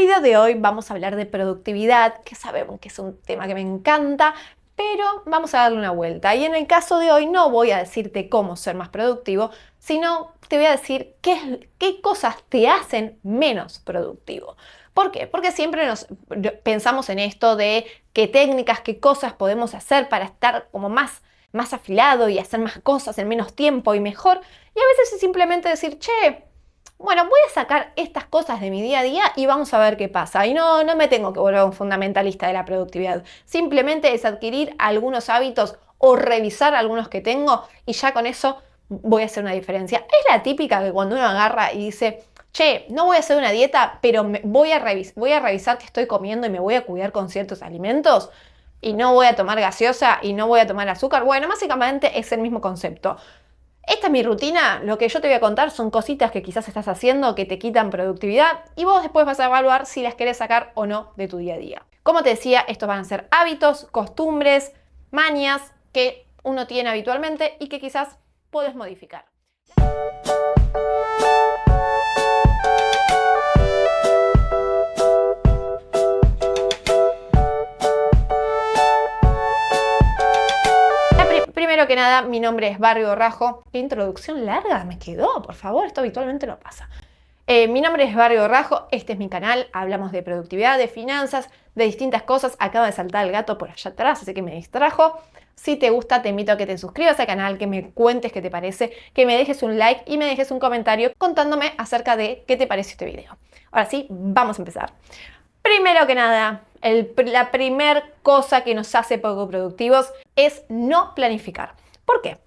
video de hoy vamos a hablar de productividad, que sabemos que es un tema que me encanta, pero vamos a darle una vuelta. Y en el caso de hoy no voy a decirte cómo ser más productivo, sino te voy a decir qué cosas te hacen menos productivo. ¿Por qué? Porque siempre pensamos en esto de qué técnicas, qué cosas podemos hacer para estar como más afilado y hacer más cosas en menos tiempo y mejor. Y a veces es simplemente decir, che, bueno, voy a sacar estas cosas de mi día a día y vamos a ver qué pasa. Y no me tengo que volver un fundamentalista de la productividad. Simplemente es adquirir algunos hábitos o revisar algunos que tengo y ya con eso voy a hacer una diferencia. Es la típica que cuando uno agarra y dice, che, no voy a hacer una dieta, pero voy a revisar qué estoy comiendo y me voy a cuidar con ciertos alimentos y no voy a tomar gaseosa y no voy a tomar azúcar. Bueno, básicamente es el mismo concepto. Esta es mi rutina, lo que yo te voy a contar son cositas que quizás estás haciendo que te quitan productividad y vos después vas a evaluar si las querés sacar o no de tu día a día. Como te decía, estos van a ser hábitos, costumbres, mañas que uno tiene habitualmente y que quizás podés modificar. Primero que nada, mi nombre es Barbie Rajo. ¿Qué introducción larga me quedó? Por favor, esto habitualmente no pasa. Mi nombre es Barbie Rajo, este es mi canal, hablamos de productividad, de finanzas, de distintas cosas. Acaba de saltar el gato por allá atrás, así que me distrajo. Si te gusta, te invito a que te suscribas al canal, que me cuentes qué te parece, que me dejes un like y me dejes un comentario contándome acerca de qué te parece este video. Ahora sí, vamos a empezar. Primero que nada, la primer cosa que nos hace poco productivos es no planificar. ¿Por qué?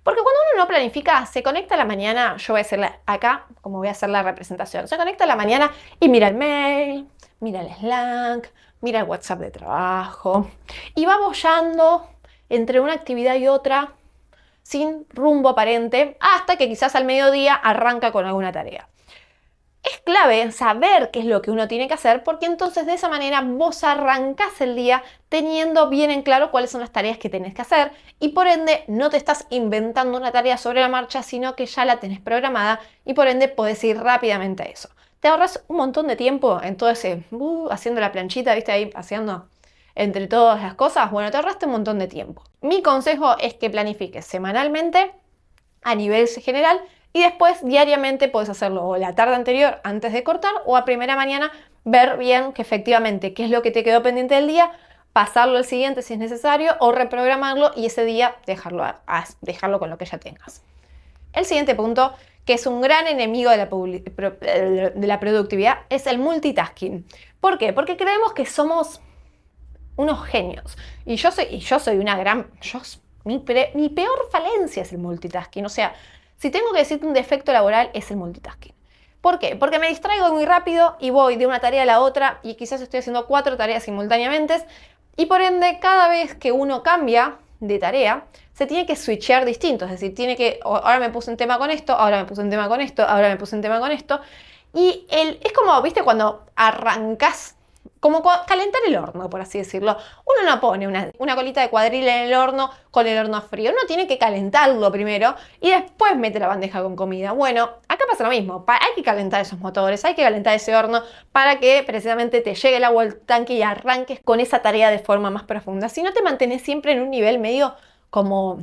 Porque cuando uno no planifica, se conecta a la mañana, yo voy a hacerla acá, como voy a hacer la representación, se conecta a la mañana y mira el mail, mira el Slack, mira el WhatsApp de trabajo y va boyando entre una actividad y otra sin rumbo aparente hasta que quizás al mediodía arranca con alguna tarea. Es clave saber qué es lo que uno tiene que hacer porque entonces de esa manera vos arrancás el día teniendo bien en claro cuáles son las tareas que tenés que hacer y por ende no te estás inventando una tarea sobre la marcha, sino que ya la tenés programada y por ende podés ir rápidamente a eso. Te ahorras un montón de tiempo en todo ese haciendo la planchita, viste ahí paseando entre todas las cosas. Bueno, te ahorraste un montón de tiempo. Mi consejo es que planifiques semanalmente a nivel general y después diariamente puedes hacerlo o la tarde anterior antes de cortar o a primera mañana ver bien que efectivamente qué es lo que te quedó pendiente del día, pasarlo al siguiente si es necesario o reprogramarlo y ese día dejarlo con lo que ya tengas. El siguiente punto, que es un gran enemigo de la productividad, es el multitasking. ¿Por qué? Porque creemos que somos unos genios y yo soy una gran... Mi peor falencia es el multitasking, o sea, si tengo que decirte un defecto laboral es el multitasking. ¿Por qué? Porque me distraigo muy rápido y voy de una tarea a la otra y quizás estoy haciendo 4 tareas simultáneamente y por ende cada vez que uno cambia de tarea se tiene que switchear distinto, es decir, ahora me puse un tema con esto, ahora me puse un tema con esto, ahora me puse un tema con esto y es como, viste, cuando arrancas como calentar el horno, por así decirlo. Uno no pone una colita de cuadril en el horno con el horno frío. Uno tiene que calentarlo primero y después mete la bandeja con comida. Bueno, acá pasa lo mismo. Hay que calentar esos motores, hay que calentar ese horno para que precisamente te llegue el agua al tanque y arranques con esa tarea de forma más profunda. Si no, te mantienes siempre en un nivel medio como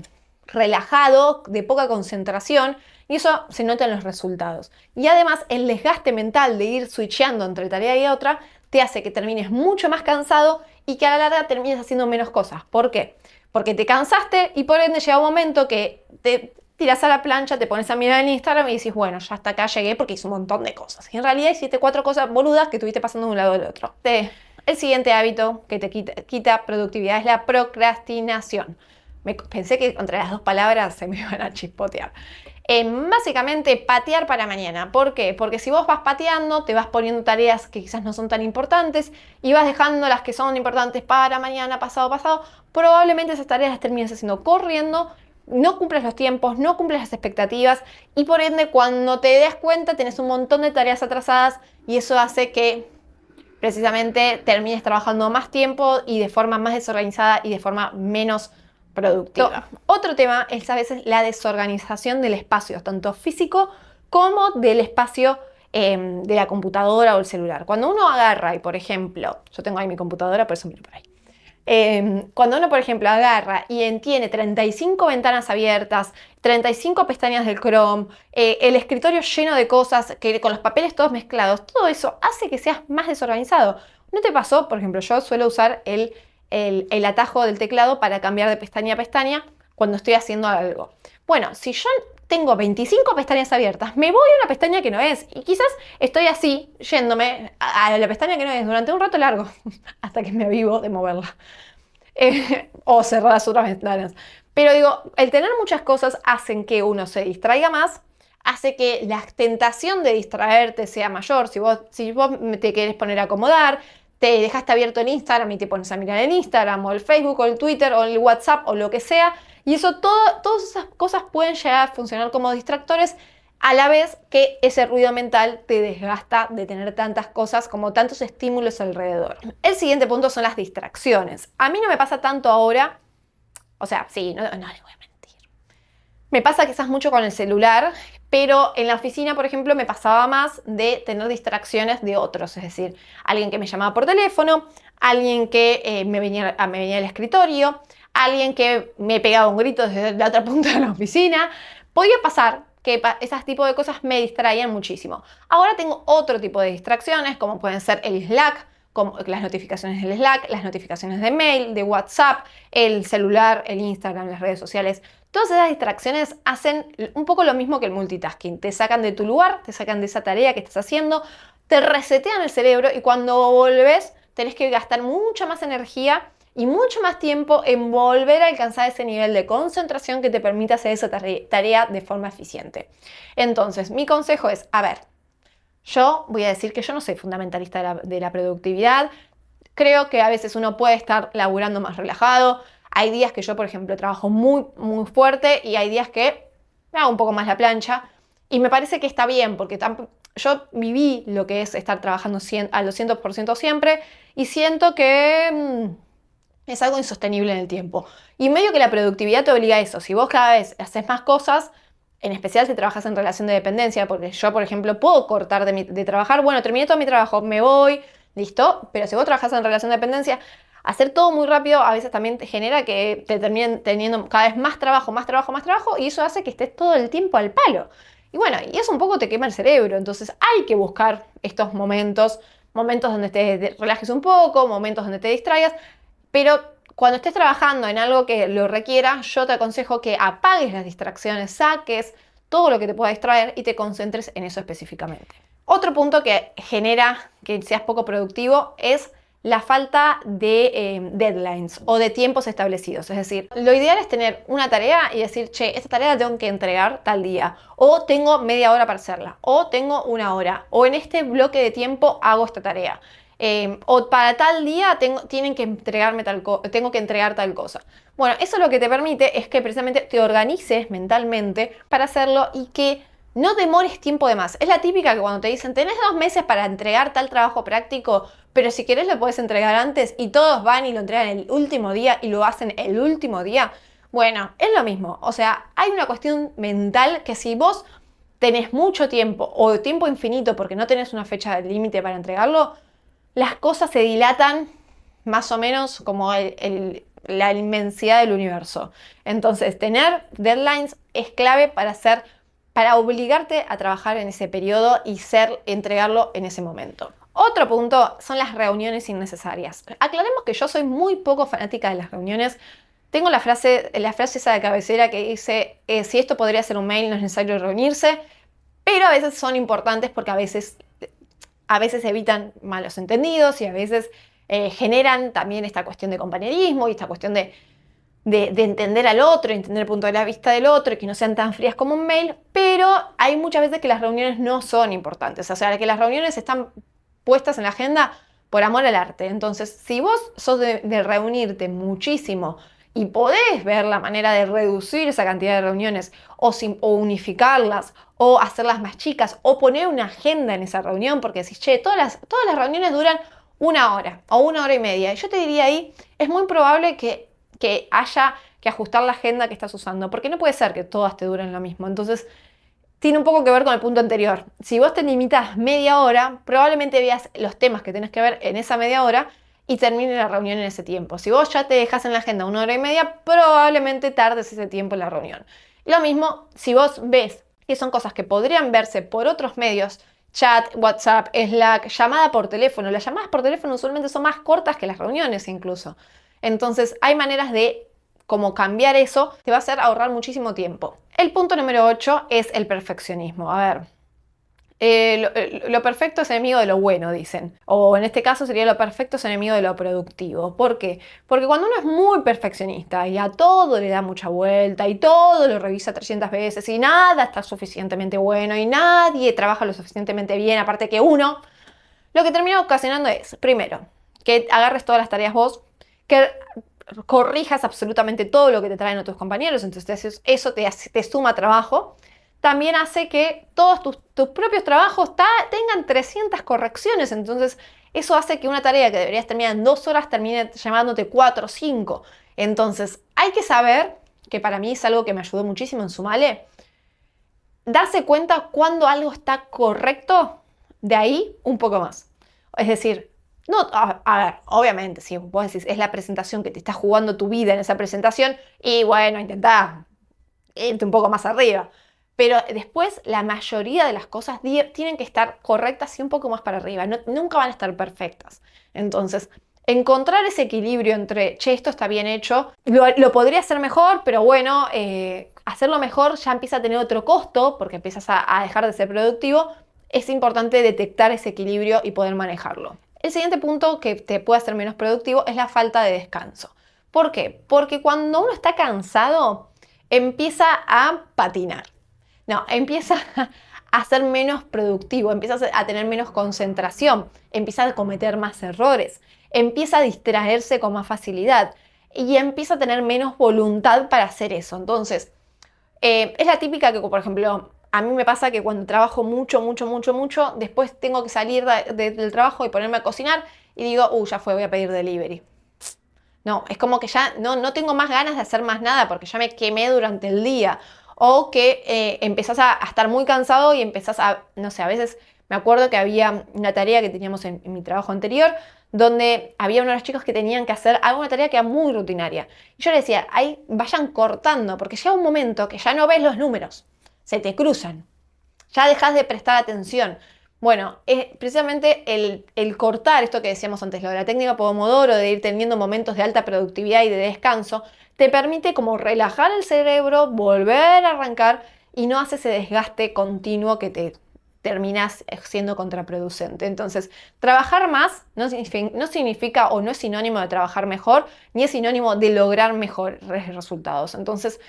relajado, de poca concentración, y eso se nota en los resultados. Y además, el desgaste mental de ir switcheando entre tarea y otra te hace que termines mucho más cansado y que a la larga termines haciendo menos cosas. ¿Por qué? Porque te cansaste y por ende llega un momento que te tiras a la plancha, te pones a mirar en Instagram y dices, bueno, ya hasta acá llegué porque hice un montón de cosas. Y en realidad hiciste 4 cosas boludas que estuviste pasando de un lado al otro. El siguiente hábito que te quita productividad es la procrastinación. Pensé que entre las 2 palabras se me iban a chispotear. Básicamente patear para mañana. ¿Por qué? Porque si vos vas pateando, te vas poniendo tareas que quizás no son tan importantes y vas dejando las que son importantes para mañana, pasado, probablemente esas tareas las termines haciendo corriendo, no cumples los tiempos, no cumples las expectativas y por ende cuando te des cuenta tenés un montón de tareas atrasadas y eso hace que precisamente termines trabajando más tiempo y de forma más desorganizada y de forma menos productiva. Otro tema es a veces la desorganización del espacio, tanto físico como del espacio de la computadora o el celular. Cuando uno agarra y, por ejemplo, yo tengo ahí mi computadora, por eso miro por ahí. Cuando uno, por ejemplo, agarra y tiene 35 ventanas abiertas, 35 pestañas del Chrome, el escritorio lleno de cosas, con los papeles todos mezclados, todo eso hace que seas más desorganizado. ¿No te pasó? Por ejemplo, yo suelo usar el atajo del teclado para cambiar de pestaña a pestaña cuando estoy haciendo algo. Bueno, si yo tengo 25 pestañas abiertas, me voy a una pestaña que no es y quizás estoy así, yéndome a la pestaña que no es durante un rato largo, hasta que me avivo de moverla. O cerrar las otras ventanas. Pero digo, el tener muchas cosas hacen que uno se distraiga más, hace que la tentación de distraerte sea mayor. Si vos te querés poner a acomodar, te dejaste abierto el Instagram y te pones a mirar el Instagram o el Facebook o el Twitter o el WhatsApp o lo que sea, y eso todas esas cosas pueden llegar a funcionar como distractores, a la vez que ese ruido mental te desgasta de tener tantas cosas, como tantos estímulos alrededor. El siguiente punto son las distracciones. A mí no me pasa tanto ahora, o sea, sí, no le voy a mentir. Me pasa quizás mucho con el celular, pero en la oficina, por ejemplo, me pasaba más de tener distracciones de otros, es decir, alguien que me llamaba por teléfono, alguien que me venía al escritorio, alguien que me pegaba un grito desde la otra punta de la oficina. Podía pasar que esos tipos de cosas me distraían muchísimo. Ahora tengo otro tipo de distracciones, como pueden ser el Slack, como las notificaciones del Slack, las notificaciones de mail, de WhatsApp, el celular, el Instagram, las redes sociales. Todas esas distracciones hacen un poco lo mismo que el multitasking. Te sacan de tu lugar, te sacan de esa tarea que estás haciendo, te resetean el cerebro y cuando volvés tenés que gastar mucha más energía y mucho más tiempo en volver a alcanzar ese nivel de concentración que te permita hacer esa tarea de forma eficiente. Entonces, mi consejo es, a ver, yo voy a decir que yo no soy fundamentalista de la productividad. Creo que a veces uno puede estar laburando más relajado. Hay días que yo, por ejemplo, trabajo muy, muy fuerte y hay días que me hago un poco más la plancha. Y me parece que está bien porque yo viví lo que es estar trabajando a los 100% siempre y siento que es algo insostenible en el tiempo. Y medio que la productividad te obliga a eso. Si vos cada vez haces más cosas, en especial si trabajas en relación de dependencia, porque yo, por ejemplo, puedo cortar de trabajar, bueno, terminé todo mi trabajo, me voy, listo, pero si vos trabajas en relación de dependencia, hacer todo muy rápido a veces también te genera que te terminen teniendo cada vez más trabajo, más trabajo, más trabajo, y eso hace que estés todo el tiempo al palo. Y bueno, y eso un poco te quema el cerebro, entonces hay que buscar estos momentos donde te relajes un poco, momentos donde te distraigas, pero cuando estés trabajando en algo que lo requiera, yo te aconsejo que apagues las distracciones, saques todo lo que te pueda distraer y te concentres en eso específicamente. Otro punto que genera que seas poco productivo es la falta de deadlines o de tiempos establecidos. Es decir, lo ideal es tener una tarea y decir, che, esta tarea la tengo que entregar tal día, o tengo media hora para hacerla, o tengo una hora, o en este bloque de tiempo hago esta tarea. O para tal día tengo que entregar tal cosa. Bueno, eso lo que te permite es que precisamente te organices mentalmente para hacerlo y que no demores tiempo de más. Es la típica que cuando te dicen, tenés 2 meses para entregar tal trabajo práctico, pero si querés lo podés entregar antes y todos van y lo entregan el último día y lo hacen el último día. Bueno, es lo mismo. O sea, hay una cuestión mental que si vos tenés mucho tiempo o tiempo infinito porque no tenés una fecha de límite para entregarlo, las cosas se dilatan más o menos como la inmensidad del universo. Entonces, tener deadlines es clave para obligarte a trabajar en ese periodo y entregarlo en ese momento. Otro punto son las reuniones innecesarias. Aclaremos que yo soy muy poco fanática de las reuniones. Tengo la frase esa de cabecera que dice, si esto podría ser un mail, no es necesario reunirse, pero a veces son importantes porque a veces evitan malos entendidos y a veces generan también esta cuestión de compañerismo y esta cuestión de entender al otro, entender el punto de vista del otro y que no sean tan frías como un mail, pero hay muchas veces que las reuniones no son importantes, o sea, que las reuniones están puestas en la agenda por amor al arte. Entonces, si vos sos de reunirte muchísimo y podés ver la manera de reducir esa cantidad de reuniones o unificarlas o hacerlas más chicas o poner una agenda en esa reunión porque decís, che, todas las reuniones duran 1 hora o 1 hora y media. Y yo te diría ahí, es muy probable que haya que ajustar la agenda que estás usando porque no puede ser que todas te duren lo mismo. Entonces, tiene un poco que ver con el punto anterior. Si vos te limitas media hora, probablemente veas los temas que tenés que ver en esa media hora y termine la reunión en ese tiempo. Si vos ya te dejas en la agenda 1 hora y media, probablemente tardes ese tiempo en la reunión. Lo mismo, si vos ves que son cosas que podrían verse por otros medios, chat, WhatsApp, Slack, llamada por teléfono. Las llamadas por teléfono usualmente son más cortas que las reuniones incluso. Entonces hay maneras de como cambiar eso, te va a hacer ahorrar muchísimo tiempo. El punto número 8 es el perfeccionismo. A ver, lo perfecto es enemigo de lo bueno, dicen. O en este caso sería lo perfecto es enemigo de lo productivo. ¿Por qué? Porque cuando uno es muy perfeccionista y a todo le da mucha vuelta y todo lo revisa 300 veces y nada está suficientemente bueno y nadie trabaja lo suficientemente bien, aparte que uno, lo que termina ocasionando es, primero, que agarres todas las tareas vos, que corrijas absolutamente todo lo que te traen otros compañeros, entonces eso te suma trabajo. También hace que todos tus propios trabajos tengan 300 correcciones. Entonces, eso hace que una tarea que deberías terminar en 2 horas termine llevándote 4 o 5. Entonces, hay que saber, que para mí es algo que me ayudó muchísimo en Sumale, darse cuenta cuando algo está correcto, de ahí un poco más. Es decir, no, a ver, obviamente, si vos decís, es la presentación que te está jugando tu vida en esa presentación, y bueno, intentá irte un poco más arriba. Pero después la mayoría de las cosas tienen que estar correctas y un poco más para arriba. Nunca van a estar perfectas. Entonces, encontrar ese equilibrio entre, che, esto está bien hecho, lo podría hacer mejor, pero bueno, hacerlo mejor ya empieza a tener otro costo porque empiezas a dejar de ser productivo. Es importante detectar ese equilibrio y poder manejarlo. El siguiente punto que te puede hacer menos productivo es la falta de descanso. ¿Por qué? Porque cuando uno está cansado, empieza a patinar. No, empieza a ser menos productivo, empieza a tener menos concentración, empieza a cometer más errores, empieza a distraerse con más facilidad y empieza a tener menos voluntad para hacer eso. Entonces, es la típica que, por ejemplo, a mí me pasa que cuando trabajo mucho, después tengo que salir del trabajo y ponerme a cocinar y digo, ya fue, voy a pedir delivery. No, es como que ya no tengo más ganas de hacer más nada porque ya me quemé durante el día. O que empezás a estar muy cansado y empezás a, no sé, a veces me acuerdo que había una tarea que teníamos en mi trabajo anterior donde había uno de los chicos que tenían que hacer alguna tarea que era muy rutinaria. Y yo le decía, ahí vayan cortando porque llega un momento que ya no ves los números, se te cruzan, ya dejas de prestar atención. Bueno, precisamente el cortar esto que decíamos antes, lo de la técnica Pomodoro, de ir teniendo momentos de alta productividad y de descanso, te permite como relajar el cerebro, volver a arrancar y no hace ese desgaste continuo que te terminas siendo contraproducente. Entonces, trabajar más no significa o no es sinónimo de trabajar mejor, ni es sinónimo de lograr mejores resultados. Entonces,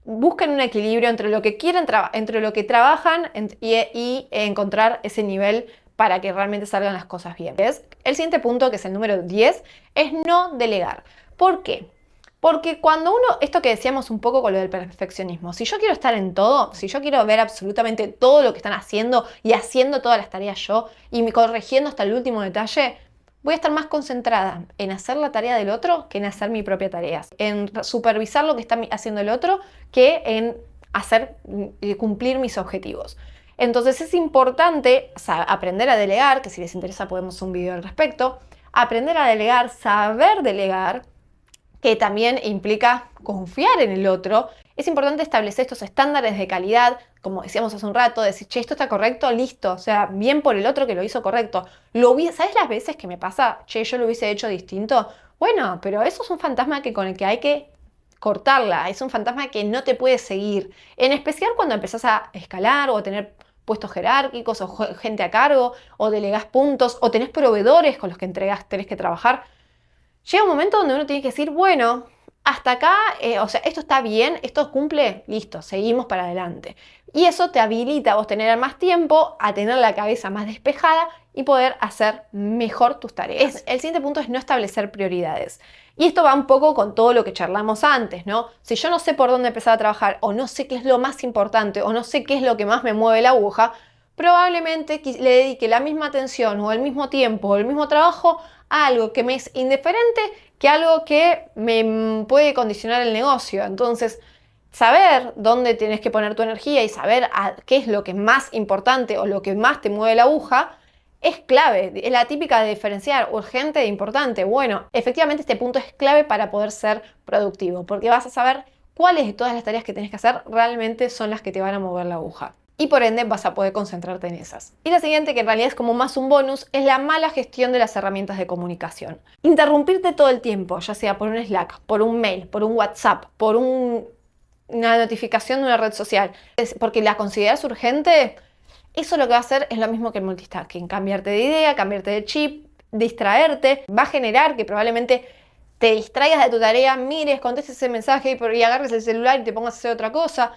busquen un equilibrio entre lo que quieren, entre lo que trabajan y encontrar ese nivel para que realmente salgan las cosas bien. El siguiente punto, que es el número 10, es no delegar. ¿Por qué? Porque cuando uno, esto que decíamos un poco con lo del perfeccionismo, si yo quiero estar en todo, si yo quiero ver absolutamente todo lo que están haciendo y haciendo todas las tareas yo y me corrigiendo hasta el último detalle, voy a estar más concentrada en hacer la tarea del otro que en hacer mi propia tarea, en supervisar lo que está haciendo el otro que en cumplir mis objetivos. Entonces es importante aprender a delegar, que si les interesa podemos hacer un video al respecto, aprender a delegar, saber delegar, que también implica confiar en el otro. Es importante establecer estos estándares de calidad, como decíamos hace un rato, decir, che, esto está correcto, listo, o sea, bien por el otro que lo hizo correcto. ¿Sabes las veces que me pasa, che, yo lo hubiese hecho distinto? Bueno, pero eso es un fantasma con el que hay que cortarla, es un fantasma que no te puede seguir, en especial cuando empezás a escalar o a tener puestos jerárquicos o gente a cargo, o delegás puntos, o tenés proveedores con los que tenés que trabajar. Llega un momento donde uno tiene que decir, bueno, hasta acá, o sea, esto está bien, esto cumple, listo, seguimos para adelante. Y eso te habilita a vos tener más tiempo, a tener la cabeza más despejada y poder hacer mejor tus tareas. El siguiente punto es no establecer prioridades. Y esto va un poco con todo lo que charlamos antes, ¿no? Si yo no sé por dónde empezar a trabajar, o no sé qué es lo más importante, o no sé qué es lo que más me mueve la aguja, probablemente le dedique la misma atención, o el mismo tiempo, o el mismo trabajo a algo que me es indiferente que algo que me puede condicionar el negocio. Entonces, saber dónde tienes que poner tu energía y saber qué es lo que es más importante o lo que más te mueve la aguja es clave. Es la típica de diferenciar urgente de importante. Bueno, efectivamente este punto es clave para poder ser productivo, porque vas a saber cuáles de todas las tareas que tienes que hacer realmente son las que te van a mover la aguja. Y por ende vas a poder concentrarte en esas. Y la siguiente, que en realidad es como más un bonus, es la mala gestión de las herramientas de comunicación. Interrumpirte todo el tiempo, ya sea por un Slack, por un mail, por un WhatsApp, por una notificación de una red social, porque la consideras urgente, eso lo que va a hacer es lo mismo que el multitasking, cambiarte de idea, cambiarte de chip, distraerte, va a generar que probablemente te distraigas de tu tarea, mires, contestes ese mensaje y agarres el celular y te pongas a hacer otra cosa.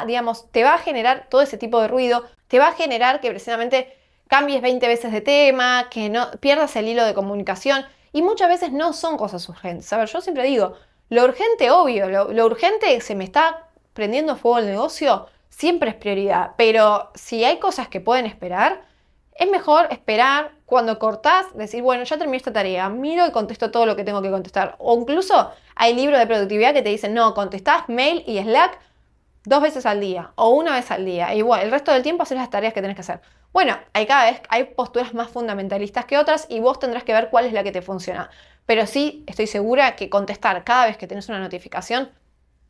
Digamos, te va a generar todo ese tipo de ruido, te va a generar que precisamente cambies 20 veces de tema, que no pierdas el hilo de comunicación y muchas veces no son cosas urgentes. A ver, yo siempre digo, lo urgente, obvio, lo urgente, se me está prendiendo fuego el negocio, siempre es prioridad, pero si hay cosas que pueden esperar, es mejor esperar cuando cortás, decir, bueno, ya terminé esta tarea, miro y contesto todo lo que tengo que contestar. O incluso hay libros de productividad que te dicen, no, contestás mail y Slack 2 veces al día o 1 vez al día. Igual, el resto del tiempo haces las tareas que tenés que hacer. Bueno, cada vez hay posturas más fundamentalistas que otras y vos tendrás que ver cuál es la que te funciona. Pero sí, estoy segura que contestar cada vez que tenés una notificación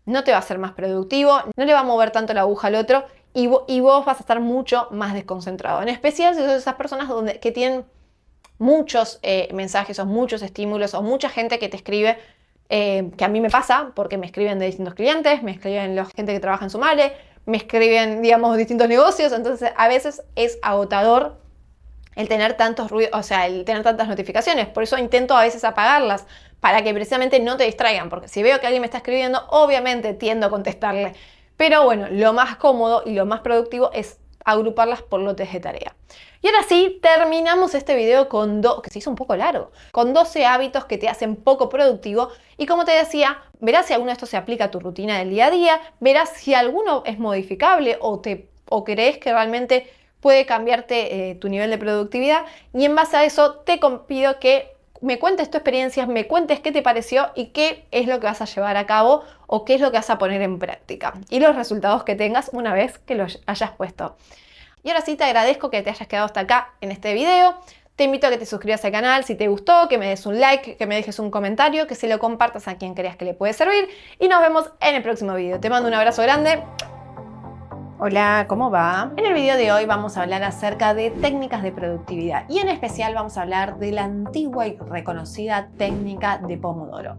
no te va a hacer más productivo, no le va a mover tanto la aguja al otro y vos vas a estar mucho más desconcentrado. En especial si sos esas personas que tienen muchos mensajes o muchos estímulos o mucha gente que te escribe, que a mí me pasa porque me escriben de distintos clientes, me escriben la gente que trabaja en su Sumare, me escriben, digamos, distintos negocios, entonces a veces es agotador el tener tantos ruidos, o sea, el tener tantas notificaciones. Por eso intento a veces apagarlas para que precisamente no te distraigan, porque si veo que alguien me está escribiendo, obviamente tiendo a contestarle. Pero bueno, lo más cómodo y lo más productivo es agruparlas por lotes de tarea. Y ahora sí, terminamos este video que se hizo un poco largo, con 12 hábitos que te hacen poco productivo. Y como te decía, verás si alguno de estos se aplica a tu rutina del día a día, verás si alguno es modificable o crees que realmente puede cambiarte tu nivel de productividad. Y en base a eso te pido que me cuentes tu experiencia, me cuentes qué te pareció y qué es lo que vas a llevar a cabo o qué es lo que vas a poner en práctica y los resultados que tengas una vez que lo hayas puesto. Y ahora sí te agradezco que te hayas quedado hasta acá en este video. Te invito a que te suscribas al canal si te gustó, que me des un like, que me dejes un comentario, que se lo compartas a quien creas que le puede servir y nos vemos en el próximo video. Te mando un abrazo grande. Hola, ¿cómo va? En el video de hoy vamos a hablar acerca de técnicas de productividad y en especial vamos a hablar de la antigua y reconocida técnica de Pomodoro.